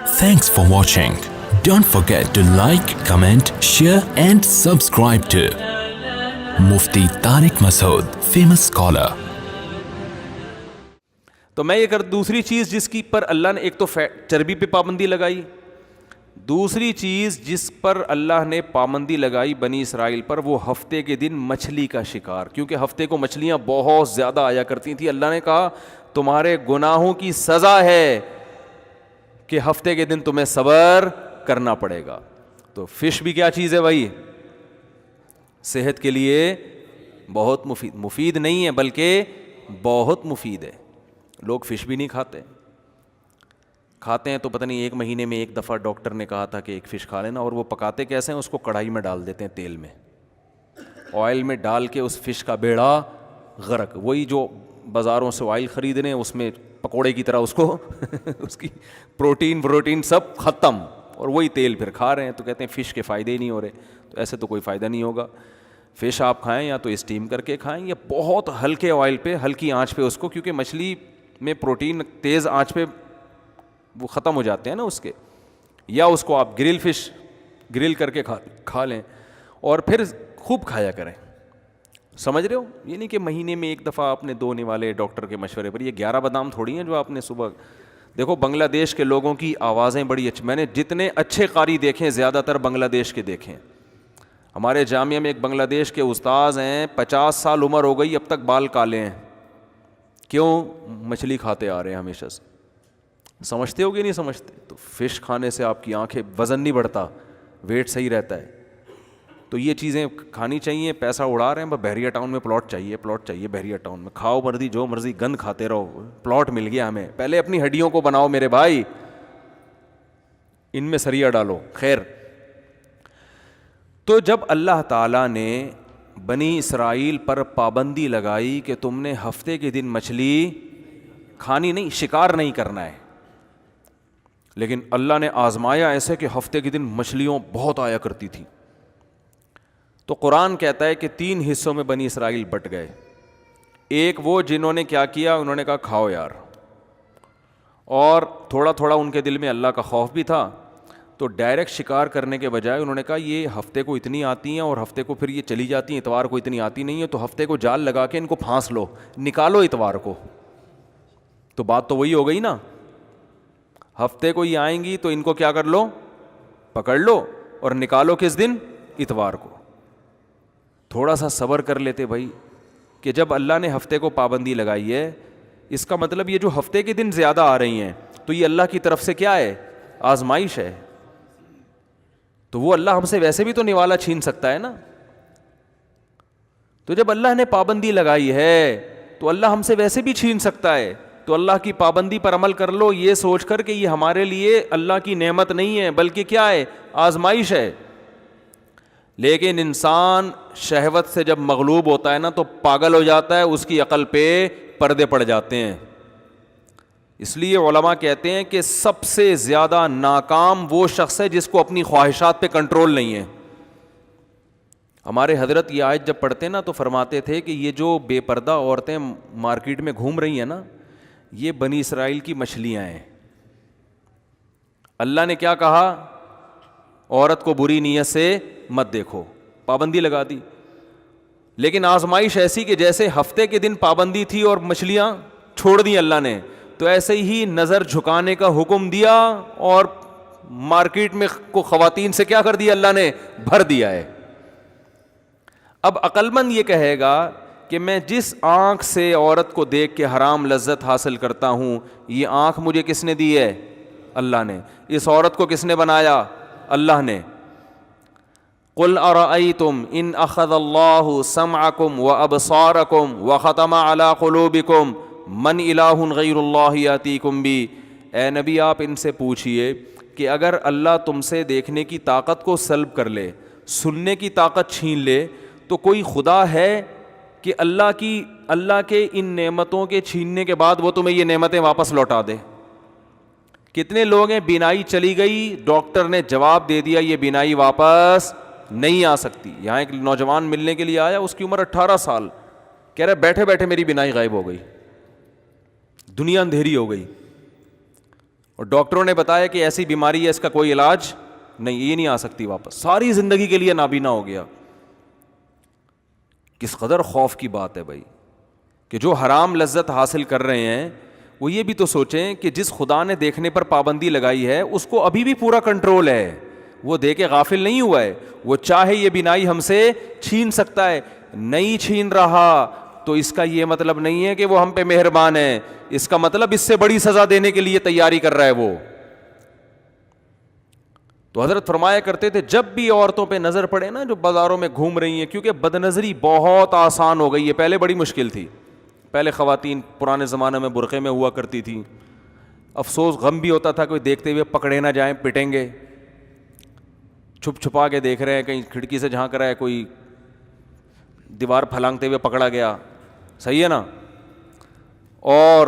Thanks for watching. Don't forget to like, comment, share and subscribe to Mufti Tariq Masood, famous scholar. تو میں یہ دوسری چیز جس کی پر اللہ نے ایک تو چربی پہ پابندی لگائی، دوسری چیز جس پر اللہ نے پابندی لگائی بنی اسرائیل پر، وہ ہفتے کے دن مچھلی کا شکار، کیونکہ ہفتے کو مچھلیاں بہت زیادہ آیا کرتی تھیں۔ اللہ نے کہا تمہارے گناہوں کی سزا ہے کہ ہفتے کے دن تمہیں صبر کرنا پڑے گا۔ تو فش بھی کیا چیز ہے بھائی؟ صحت کے لیے بہت مفید نہیں ہے بلکہ بہت مفید ہے۔ لوگ فش بھی نہیں کھاتے ہیں تو پتہ نہیں ایک مہینے میں ایک دفعہ ڈاکٹر نے کہا تھا کہ ایک فش کھا لینا، اور وہ پکاتے کیسے ہیں؟ اس کو کڑھائی میں ڈال دیتے ہیں، تیل میں آئل میں ڈال کے اس فش کا بیڑا غرق۔ وہی جو بازاروں سے آئل خریدنے اس میں پکوڑے کی طرح اس کو اس کی پروٹین سب ختم، اور وہی تیل پھر کھا رہے ہیں۔ تو کہتے ہیں فش کے فائدے ہی نہیں ہو رہے، تو ایسے تو کوئی فائدہ نہیں ہوگا۔ فش آپ کھائیں یا تو اسٹیم کر کے کھائیں یا بہت ہلکے آئل پہ، ہلکی آنچ پہ اس کو، کیونکہ مچھلی میں پروٹین تیز آنچ پہ وہ ختم ہو جاتے ہیں نا اس کے، یا اس کو آپ گرل کر کے کھا لیں اور پھر خوب کھایا کریں۔ سمجھ رہے ہو؟ یہ نہیں کہ مہینے میں ایک دفعہ آپ نے دو نوالے ڈاکٹر کے مشورے پر۔ یہ 11 بادام تھوڑی ہیں جو آپ نے صبح دیکھو۔ بنگلہ دیش کے لوگوں کی آوازیں بڑی اچھی، میں نے جتنے اچھے قاری دیکھے زیادہ تر بنگلہ دیش کے دیکھیں۔ ہمارے جامعہ میں ایک بنگلہ دیش کے استاذ ہیں، 50 سال عمر ہو گئی، اب تک بال کالے ہیں۔ کیوں؟ مچھلی کھاتے آ رہے ہیں ہمیشہ سے۔ سمجھتے ہو کہ نہیں سمجھتے؟ تو فش کھانے سے آپ کی آنکھیں، وزن نہیں بڑھتا، ویٹ صحیح رہتا ہے۔ تو یہ چیزیں کھانی چاہیے۔ پیسہ اڑا رہے ہیں، بحریہ ٹاؤن میں پلاٹ چاہیے بحریہ ٹاؤن میں، کھاؤ مرضی جو مرضی گند کھاتے رہو، پلاٹ مل گیا ہمیں۔ پہلے اپنی ہڈیوں کو بناؤ میرے بھائی، ان میں سریا ڈالو۔ خیر، تو جب اللہ تعالیٰ نے بنی اسرائیل پر پابندی لگائی کہ تم نے ہفتے کے دن مچھلی کھانی نہیں، شکار نہیں کرنا ہے، لیکن اللہ نے آزمایا ایسے کہ ہفتے کے دن مچھلیوں بہت آیا کرتی تھی، تو قرآن کہتا ہے کہ 3 حصوں میں بنی اسرائیل بٹ گئے۔ ایک وہ جنہوں نے کیا کیا، انہوں نے کہا کھاؤ یار، اور تھوڑا تھوڑا ان کے دل میں اللہ کا خوف بھی تھا، تو ڈائریکٹ شکار کرنے کے بجائے انہوں نے کہا یہ ہفتے کو اتنی آتی ہیں اور ہفتے کو پھر یہ چلی جاتی ہیں، اتوار کو اتنی آتی نہیں ہے، تو ہفتے کو جال لگا کے ان کو پھانس لو، نکالو اتوار کو۔ تو بات تو وہی ہو گئی نا، ہفتے کو ہی آئیں گی تو ان کو کیا کر لو، پکڑ لو، اور نکالو کس دن؟ اتوار کو۔ تھوڑا سا صبر کر لیتے بھائی، کہ جب اللہ نے ہفتے کو پابندی لگائی ہے، اس کا مطلب یہ جو ہفتے کے دن زیادہ آ رہی ہیں تو یہ اللہ کی طرف سے کیا ہے؟ آزمائش ہے۔ تو وہ اللہ ہم سے ویسے بھی تو نوالا چھین سکتا ہے نا۔ تو جب اللہ نے پابندی لگائی ہے تو اللہ ہم سے ویسے بھی چھین سکتا ہے، تو اللہ کی پابندی پر عمل کر لو، یہ سوچ کر کہ یہ ہمارے لیے اللہ کی نعمت نہیں ہے بلکہ کیا ہے؟ آزمائش ہے۔ لیکن انسان شہوت سے جب مغلوب ہوتا ہے نا تو پاگل ہو جاتا ہے، اس کی عقل پہ پردے پڑ جاتے ہیں۔ اس لیے علماء کہتے ہیں کہ سب سے زیادہ ناکام وہ شخص ہے جس کو اپنی خواہشات پہ کنٹرول نہیں ہے۔ ہمارے حضرت یہ آیت جب پڑھتے نا تو فرماتے تھے کہ یہ جو بے پردہ عورتیں مارکیٹ میں گھوم رہی ہیں نا، یہ بنی اسرائیل کی مچھلیاں ہیں۔ اللہ نے کیا کہا؟ عورت کو بری نیت سے مت دیکھو، پابندی لگا دی۔ لیکن آزمائش ایسی کہ جیسے ہفتے کے دن پابندی تھی اور مچھلیاں چھوڑ دی اللہ نے، تو ایسے ہی نظر جھکانے کا حکم دیا اور مارکیٹ میں کو خواتین سے کیا کر دیا اللہ نے؟ بھر دیا ہے۔ اب عقل مند یہ کہے گا کہ میں جس آنکھ سے عورت کو دیکھ کے حرام لذت حاصل کرتا ہوں، یہ آنکھ مجھے کس نے دی ہے؟ اللہ نے۔ اس عورت کو کس نے بنایا؟ اللہ نے۔ قل ارأيتم ان اخذ الله سمعكم وابصاركم وختم على قلوبكم من الہ غیر اللہ یاتیکم بی۔ اے نبی آپ ان سے پوچھئے کہ اگر اللہ تم سے دیکھنے کی طاقت کو سلب کر لے، سننے کی طاقت چھین لے، تو کوئی خدا ہے کہ اللہ کے ان نعمتوں کے چھیننے کے بعد وہ تمہیں یہ نعمتیں واپس لوٹا دے؟ کتنے لوگ ہیں بینائی چلی گئی، ڈاکٹر نے جواب دے دیا یہ بینائی واپس نہیں آ سکتی۔ یہاں ایک نوجوان ملنے کے لیے آیا، اس کی عمر 18 سال، کہہ رہے بیٹھے بیٹھے میری بینائی غائب ہو گئی، دنیا اندھیری ہو گئی۔ اور ڈاکٹروں نے بتایا کہ ایسی بیماری ہے اس کا کوئی علاج نہیں, یہ نہیں آ سکتی واپس, ساری زندگی کے لیے نابینا ہو گیا. کس قدر خوف کی بات ہے بھائی کہ جو حرام لذت حاصل کر رہے ہیں وہ یہ بھی تو سوچیں کہ جس خدا نے دیکھنے پر پابندی لگائی ہے اس کو ابھی بھی پورا کنٹرول ہے, وہ دیکھ کے غافل نہیں ہوا ہے. وہ چاہے یہ بینائی ہم سے چھین سکتا ہے, نہیں چھین رہا تو اس کا یہ مطلب نہیں ہے کہ وہ ہم پہ مہربان ہے, اس کا مطلب اس سے بڑی سزا دینے کے لیے تیاری کر رہا ہے وہ. تو حضرت فرمایا کرتے تھے جب بھی عورتوں پہ نظر پڑے نا جو بازاروں میں گھوم رہی ہیں, کیونکہ بد نظری بہت آسان ہو گئی ہے, پہلے بڑی مشکل تھی, پہلے خواتین پرانے زمانے میں برقعے میں ہوا کرتی تھیں, افسوس غم بھی ہوتا تھا کوئی دیکھتے ہوئے پکڑے نہ جائیں پٹیں گے, چھپ چھپا کے دیکھ رہے ہیں, کہیں کھڑکی سے جھانک رہا ہے کوئی دیوار پھلانگتے ہوئے پکڑا گیا, صحیح ہے نا. اور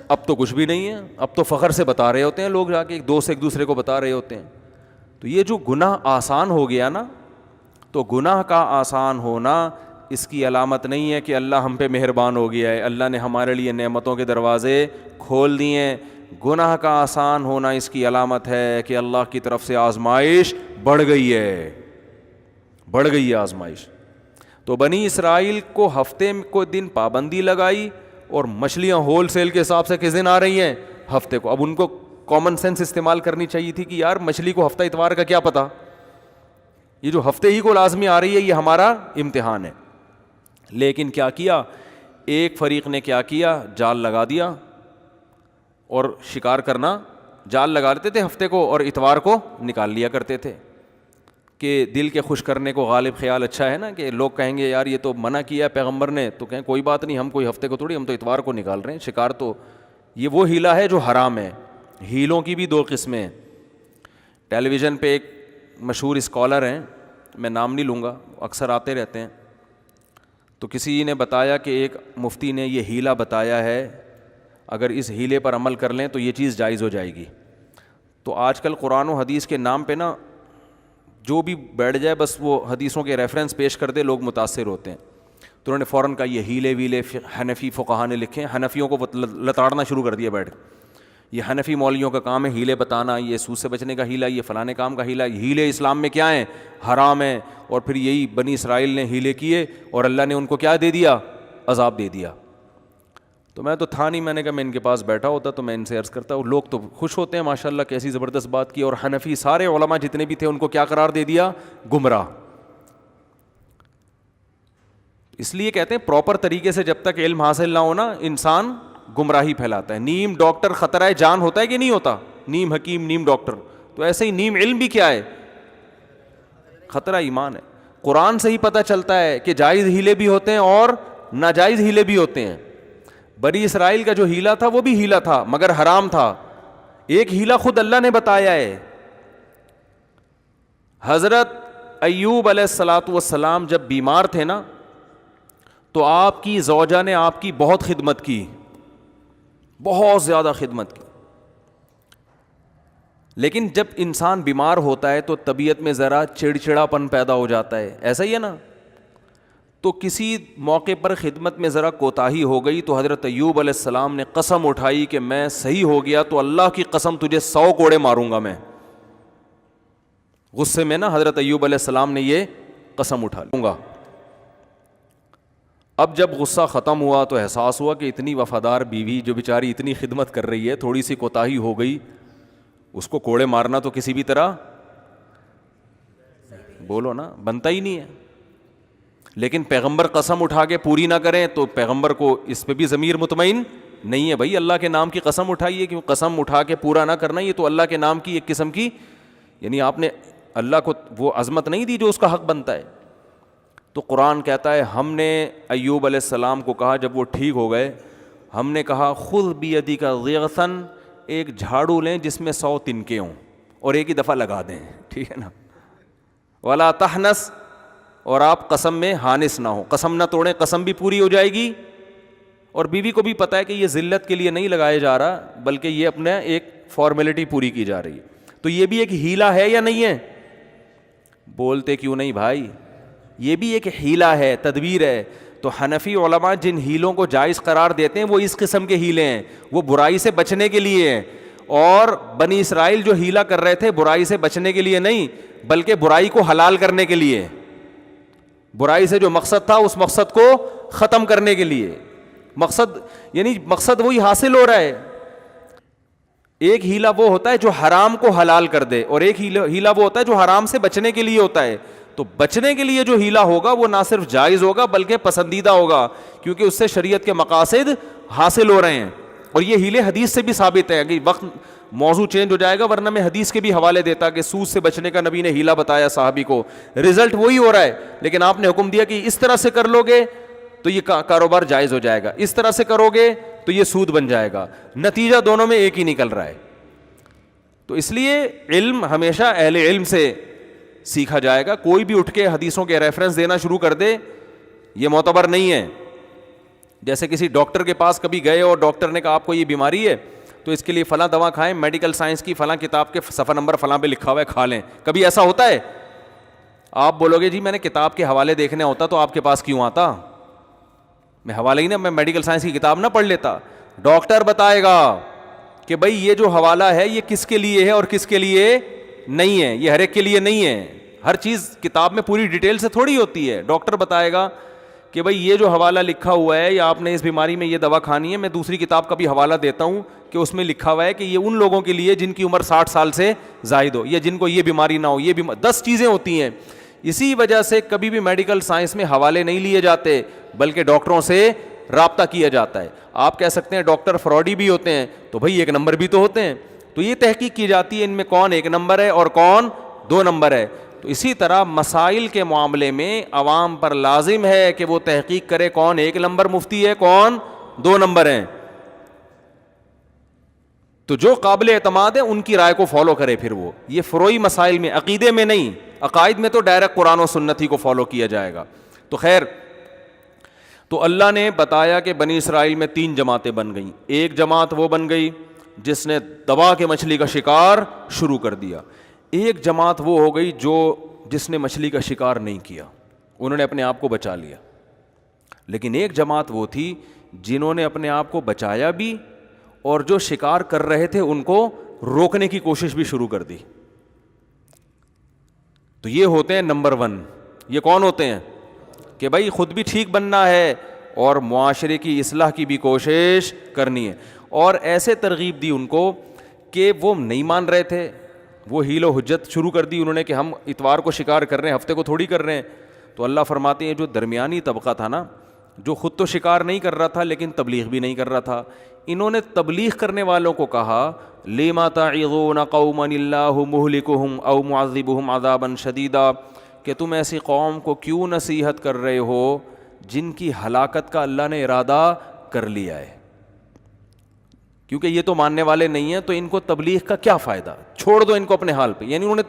اب تو کچھ بھی نہیں ہے, اب تو فخر سے بتا رہے ہوتے ہیں لوگ جا کے, ایک دوست ایک دوسرے کو بتا رہے ہوتے ہیں. تو یہ جو گناہ آسان ہو گیا نا, تو گناہ کا آسان ہونا اس کی علامت نہیں ہے کہ اللہ ہم پہ مہربان ہو گیا ہے, اللہ نے ہمارے لیے نعمتوں کے دروازے کھول دیے ہیں. گناہ کا آسان ہونا اس کی علامت ہے کہ اللہ کی طرف سے آزمائش بڑھ گئی ہے, بڑھ گئی ہے آزمائش. تو بنی اسرائیل کو ہفتے کو دن پابندی لگائی, اور مچھلیاں ہول سیل کے حساب سے کس دن آ رہی ہیں, ہفتے کو. اب ان کو کامن سینس استعمال کرنی چاہیے تھی کہ یار مچھلی کو ہفتہ اتوار کا کیا پتہ, یہ جو ہفتے ہی کو لازمی آ رہی ہے یہ ہمارا امتحان ہے. لیکن کیا کیا ایک فریق نے, کیا کیا, جال لگا دیا, اور شکار کرنا, جال لگا لیتے تھے ہفتے کو اور اتوار کو نکال لیا کرتے تھے کہ دل کے خوش کرنے کو غالب خیال اچھا ہے نا, کہ لوگ کہیں گے یار یہ تو منع کیا ہے پیغمبر نے, تو کہیں کوئی بات نہیں, ہم کوئی ہفتے کو تھوڑی, ہم تو اتوار کو نکال رہے ہیں شکار. تو یہ وہ ہیلا ہے جو حرام ہے. ہیلوں کی بھی دو قسمیں ہیں. ٹیلی ویژن پہ ایک مشہور اسکالر ہیں, میں نام نہیں لوں گا, اکثر آتے رہتے ہیں, تو کسی نے بتایا کہ ایک مفتی نے یہ ہیلا بتایا ہے, اگر اس ہیلے پر عمل کر لیں تو یہ چیز جائز ہو جائے گی. تو آج کل قرآن و حدیث کے نام پہ نا جو بھی بیٹھ جائے بس وہ حدیثوں کے ریفرنس پیش کر دے, لوگ متاثر ہوتے ہیں. تو انہوں نے فوراً کہا یہ ہیلے ویلے حنفی فقہا نے لکھے ہیں, حنفیوں کو لتاڑنا شروع کر دیا بیٹھ, یہ حنفی مولویوں کا کام ہے ہیلے بتانا, یہ سود سے بچنے کا ہیلا, یہ فلانے کام کا ہیلا. ہیلے اسلام میں کیا ہیں, حرام ہیں. اور پھر یہی بنی اسرائیل نے ہیلے کیے اور اللہ نے ان کو کیا دے دیا, عذاب دے دیا. تو میں تو تھا نہیں, میں نے کہا میں ان کے پاس بیٹھا ہوتا تو میں ان سے عرض کرتا ہوں, لوگ تو خوش ہوتے ہیں ماشاءاللہ کیسی زبردست بات کی, اور حنفی سارے علماء جتنے بھی تھے ان کو کیا قرار دے دیا, گمراہ. اس لیے کہتے ہیں پراپر طریقے سے جب تک علم حاصل نہ ہونا انسان گمراہی پھیلاتا ہے. نیم ڈاکٹر خطرہ جان ہوتا ہے کہ نہیں ہوتا, نیم حکیم نیم ڈاکٹر, تو ایسے ہی نیم علم بھی کیا ہے, خطرہ ایمان ہے. قرآن سے ہی پتہ چلتا ہے کہ جائز ہیلے بھی ہوتے ہیں اور ناجائز ہیلے بھی ہوتے ہیں. بنی اسرائیل کا جو ہیلا تھا وہ بھی ہیلا تھا مگر حرام تھا. ایک ہیلا خود اللہ نے بتایا ہے. حضرت ایوب علیہ الصلاۃ والسلام جب بیمار تھے نا تو آپ کی زوجہ نے آپ کی بہت خدمت کی, بہت زیادہ خدمت کی. لیکن جب انسان بیمار ہوتا ہے تو طبیعت میں ذرا چڑچڑاپن پیدا ہو جاتا ہے, ایسا ہی ہے نا. تو کسی موقع پر خدمت میں ذرا کوتاہی ہو گئی تو حضرت ایوب علیہ السلام نے قسم اٹھائی کہ میں صحیح ہو گیا تو اللہ کی قسم تجھے 100 کوڑے ماروں گا میں. غصے میں نا حضرت ایوب علیہ السلام نے یہ قسم اٹھا لوں گا. اب جب غصہ ختم ہوا تو احساس ہوا کہ اتنی وفادار بیوی جو بیچاری اتنی خدمت کر رہی ہے, تھوڑی سی کوتاہی ہو گئی, اس کو کوڑے مارنا تو کسی بھی طرح بولو نا بنتا ہی نہیں ہے. لیکن پیغمبر قسم اٹھا کے پوری نہ کریں تو پیغمبر کو اس پہ بھی ضمیر مطمئن نہیں ہے. بھائی اللہ کے نام کی قسم اٹھائیے, کہ قسم اٹھا کے پورا نہ کرنا یہ تو اللہ کے نام کی ایک قسم کی, یعنی آپ نے اللہ کو وہ عظمت نہیں دی جو اس کا حق بنتا ہے. تو قرآن کہتا ہے ہم نے ایوب علیہ السلام کو کہا جب وہ ٹھیک ہو گئے, ہم نے کہا خذ بیدک غیثاً, ایک جھاڑو لیں جس میں 100 تنکے ہوں اور ایک ہی دفعہ لگا دیں, ٹھیک ہے نا. ولا تحنس, اور آپ قسم میں حانس نہ ہو, قسم نہ توڑیں, قسم بھی پوری ہو جائے گی. اور بیوی کو بھی پتہ ہے کہ یہ ذلت کے لیے نہیں لگایا جا رہا بلکہ یہ اپنا ایک فارمیلٹی پوری کی جا رہی ہے. تو یہ بھی ایک ہیلا ہے یا نہیں ہے؟ بولتے کیوں نہیں بھائی, یہ بھی ایک ہیلا ہے, تدبیر ہے. تو حنفی علماء جن ہیلوں کو جائز قرار دیتے ہیں وہ اس قسم کے ہیلے ہیں, وہ برائی سے بچنے کے لیے ہیں. اور بنی اسرائیل جو ہیلا کر رہے تھے برائی سے بچنے کے لیے نہیں بلکہ برائی کو حلال کرنے کے لیے, برائی سے جو مقصد تھا اس مقصد کو ختم کرنے کے لیے. مقصد یعنی مقصد وہی حاصل ہو رہا ہے. ایک ہیلا وہ ہوتا ہے جو حرام کو حلال کر دے, اور ایک ہیلا وہ ہوتا ہے جو حرام سے بچنے کے لیے ہوتا ہے. تو بچنے کے لیے جو ہیلا ہوگا وہ نہ صرف جائز ہوگا بلکہ پسندیدہ ہوگا, کیونکہ اس سے شریعت کے مقاصد حاصل ہو رہے ہیں. اور یہ ہیلے حدیث سے بھی ثابت ہے. کہ وقت موضوع چینج ہو جائے گا, ورنہ میں حدیث کے بھی حوالے دیتا کہ سود سے بچنے کا نبی نے ہیلا بتایا صحابی کو, رزلٹ وہی ہو رہا ہے, لیکن آپ نے حکم دیا کہ اس طرح سے کر لو گے تو یہ کاروبار جائز ہو جائے گا, اس طرح سے کرو گے تو یہ سود بن جائے گا. نتیجہ دونوں میں ایک ہی نکل رہا ہے. تو اس لیے علم ہمیشہ اہل علم سے سیکھا جائے گا. کوئی بھی اٹھ کے حدیثوں کے ریفرنس دینا شروع کر دے یہ معتبر نہیں ہے. جیسے کسی ڈاکٹر کے پاس کبھی گئے اور ڈاکٹر نے کہا آپ کو یہ بیماری ہے تو اس کے لیے فلاں دوا کھائیں, میڈیکل سائنس کی فلاں کتاب کے صفحہ نمبر فلاں پہ لکھا ہوا ہے, کھا لیں. کبھی ایسا ہوتا ہے؟ آپ بولو گے جی میں نے کتاب کے حوالے دیکھنے ہوتا تو آپ کے پاس کیوں آتا, میں حوالہ ہی میں میڈیکل سائنس کی کتاب نہ پڑھ لیتا. ڈاکٹر بتائے گا کہ بھائی یہ جو حوالہ ہے یہ کس کے لیے ہے اور کس کے لیے نہیں ہے, یہ ہر ایک کے لیے نہیں ہے. ہر چیز کتاب میں پوری ڈیٹیل سے تھوڑی ہوتی ہے. ڈاکٹر بتائے گا کہ بھائی یہ جو حوالہ لکھا ہوا ہے یا آپ نے اس بیماری میں یہ دوا کھانی ہے, میں دوسری کتاب کا بھی حوالہ دیتا ہوں کہ اس میں لکھا ہوا ہے کہ یہ ان لوگوں کے لیے جن کی عمر 60 سال سے زائد ہو یا جن کو یہ بیماری نہ ہو. یہ 10 چیزیں ہوتی ہیں. اسی وجہ سے کبھی بھی میڈیکل سائنس میں حوالے نہیں لیے جاتے بلکہ ڈاکٹروں سے رابطہ کیا جاتا ہے. آپ کہہ سکتے ہیں ڈاکٹر فراڈی بھی ہوتے ہیں, تو بھائی 1 نمبر بھی تو ہوتے ہیں. تو یہ تحقیق کی جاتی ہے ان میں کون 1 نمبر ہے اور کون 2 نمبر ہے. تو اسی طرح مسائل کے معاملے میں عوام پر لازم ہے کہ وہ تحقیق کرے کون 1 نمبر مفتی ہے کون 2 نمبر ہیں. تو جو قابل اعتماد ہے ان کی رائے کو فالو کرے. پھر وہ یہ فروعی مسائل میں, عقیدے میں نہیں. عقائد میں تو ڈائریکٹ قرآن و سنت ہی کو فالو کیا جائے گا. تو خیر, تو اللہ نے بتایا کہ بنی اسرائیل میں 3 جماعتیں بن گئیں. ایک جماعت وہ بن گئی جس نے دبا کے مچھلی کا شکار شروع کر دیا. ایک جماعت وہ ہو گئی جس نے مچھلی کا شکار نہیں کیا, انہوں نے اپنے آپ کو بچا لیا. لیکن ایک جماعت وہ تھی جنہوں نے اپنے آپ کو بچایا بھی اور جو شکار کر رہے تھے ان کو روکنے کی کوشش بھی شروع کر دی. تو یہ ہوتے ہیں نمبر 1. یہ کون ہوتے ہیں کہ بھائی خود بھی ٹھیک بننا ہے اور معاشرے کی اصلاح کی بھی کوشش کرنی ہے. اور ایسے ترغیب دی ان کو کہ وہ نہیں مان رہے تھے, وہ حیل و حجت شروع کر دی انہوں نے کہ ہم اتوار کو شکار کر رہے ہیں, ہفتے کو تھوڑی کر رہے ہیں. تو اللہ فرماتے ہیں جو درمیانی طبقہ تھا نا, جو خود تو شکار نہیں کر رہا تھا لیکن تبلیغ بھی نہیں کر رہا تھا, انہوں نے تبلیغ کرنے والوں کو کہا لما تعظون قوما اللہ مہلکہم او معذبہم عذابا شدیدا, کہ تم ایسی قوم کو کیوں نصیحت کر رہے ہو جن کی ہلاکت کا اللہ نے ارادہ کر لیا ہے. کیونکہ یہ تو ماننے والے نہیں ہیں, تو ان کو تبلیغ کا کیا فائدہ, چھوڑ دو ان کو اپنے حال پہ. یعنی انہوں نے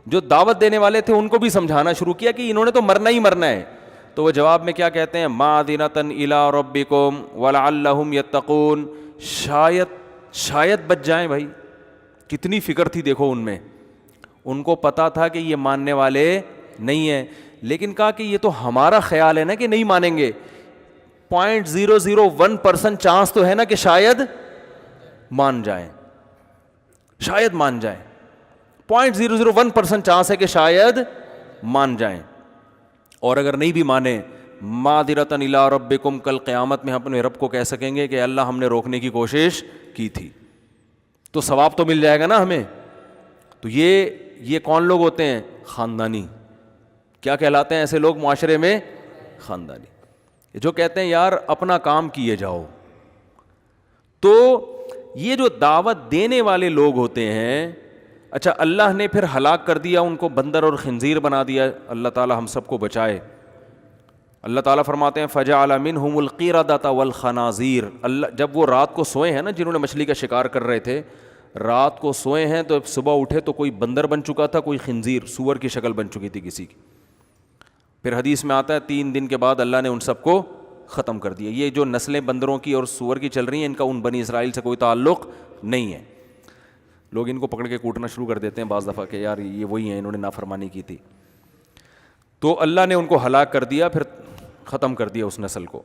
جو دعوت دینے والے تھے ان کو بھی سمجھانا شروع کیا کہ انہوں نے تو مرنا ہی مرنا ہے. تو وہ جواب میں کیا کہتے ہیں, مَعْذِرَةً إِلَىٰ رَبِّكُمْ وَلَعَلَّهُمْ يَتَّقُونَ, شاید بچ جائیں. بھائی کتنی فکر تھی دیکھو ان میں, ان کو پتا تھا کہ یہ ماننے والے نہیں ہیں, لیکن کہا کہ یہ تو ہمارا خیال ہے نا کہ نہیں مانیں گے. 0.001% چانس تو ہے نا کہ شاید مان جائیں, شاید مان جائیں. 0.001% چانس ہے کہ شاید مان جائیں. اور اگر نہیں بھی مانے, مَعْذِرَةً إِلَىٰ رَبِّكُمْ, کل قیامت میں ہم اپنے رب کو کہہ سکیں گے کہ اللہ ہم نے روکنے کی کوشش کی تھی, تو ثواب تو مل جائے گا نا ہمیں. تو یہ کون لوگ ہوتے ہیں, خاندانی. کیا کہلاتے ہیں ایسے لوگ معاشرے میں, خاندانی, جو کہتے ہیں یار اپنا کام کیے جاؤ. تو یہ جو دعوت دینے والے لوگ ہوتے ہیں, اچھا اللہ نے پھر ہلاک کر دیا ان کو, بندر اور خنزیر بنا دیا. اللہ تعالی ہم سب کو بچائے. اللہ تعالیٰ فرماتے ہیں فَجَعَلَ مِنْهُمُ الْقِرَدَةَ وَالْخَنَازِيرَ. اللہ جب وہ رات کو سوئے ہیں نا, جنہوں نے مچھلی کا شکار کر رہے تھے, رات کو سوئے ہیں تو صبح اٹھے تو کوئی بندر بن چکا تھا, کوئی خنزیر سور کی شکل بن چکی تھی کسی کی. پھر حدیث میں آتا ہے 3 دن کے بعد اللہ نے ان سب کو ختم کر دیا. یہ جو نسلیں بندروں کی اور سور کی چل رہی ہیں, ان کا ان بنی اسرائیل سے کوئی تعلق نہیں ہے. لوگ ان کو پکڑ کے کوٹنا شروع کر دیتے ہیں بعض دفعہ کہ یار یہ وہی ہیں, انہوں نے نافرمانی کی تھی. تو اللہ نے ان کو ہلاک کر دیا, پھر ختم کر دیا اس نسل کو.